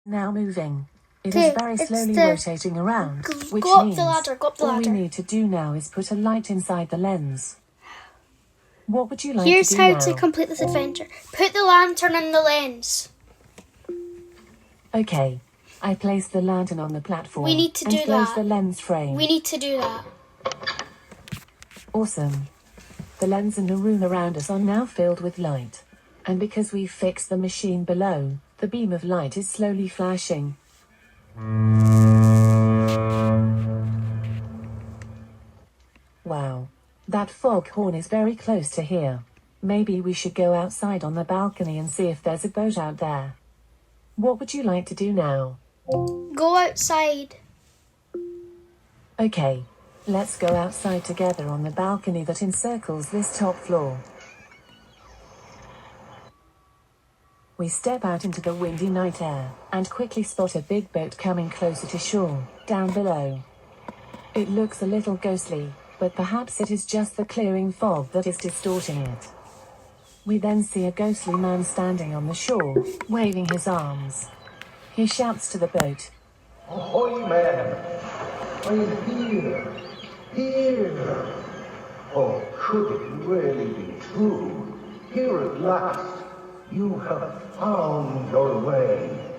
Now moving. It Okay, is very it's slowly the- rotating around, which Go up means the ladder, go up the all we ladder. need to do now is put a light inside the lens. What would you like Here's to do how now? to complete this adventure. Put the lantern in the lens. Okay. I place the lantern on the platform We need to and do close that. the lens frame. We need to do that. Awesome. The lens and the room around us are now filled with light. And because we fixed the machine below, the beam of light is slowly flashing. Wow. That foghorn is very close to here. Maybe we should go outside on the balcony and see if there's a boat out there. What would you like to do now? Go outside. Okay. Let's go outside together on the balcony that encircles this top floor. We step out into the windy night air, and quickly spot a big boat coming closer to shore, down below. It looks a little ghostly, but perhaps it is just the clearing fog that is distorting it. We then see a ghostly man standing on the shore, waving his arms. He shouts to the boat. Ahoy, man! I'm here! Here! Oh, could it really be true? Here at last, you have found your way.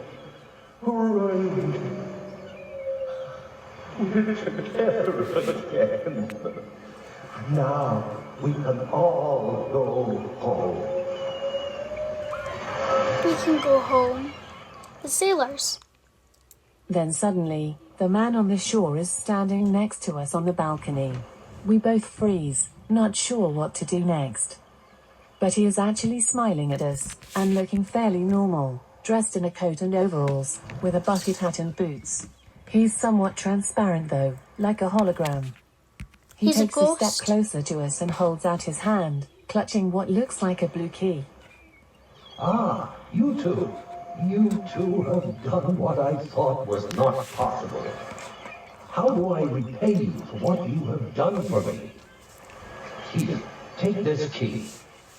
Hooray! We're together again. Now we can all go home. We can go home. The sailors. Then suddenly, the man on the shore is standing next to us on the balcony. We both freeze, not sure what to do next. But he is actually smiling at us, and looking fairly normal, dressed in a coat and overalls, with a bucket hat and boots. He's somewhat transparent though, like a hologram. He He's a takes a step ghost. closer to us and holds out his hand, clutching what looks like a blue key. Ah, you two. You two have done what I thought was not possible. How do I repay you for what you have done for me? Here, take this key.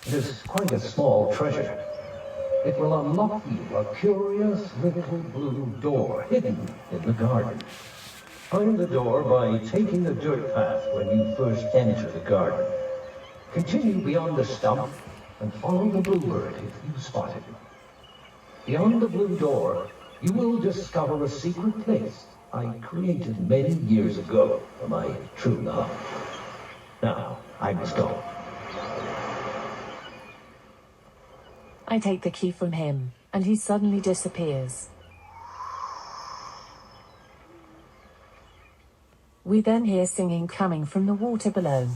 It is quite a small treasure. It will unlock you a curious little blue door hidden in the garden. Find the door by taking the dirt path when you first enter the garden. Continue beyond the stump and follow the bluebird if you spot it. Beyond the blue door, you will discover a secret place I created many years ago for my true love. Now, I must go. I take the key from him, and he suddenly disappears. We then hear singing coming from the water below.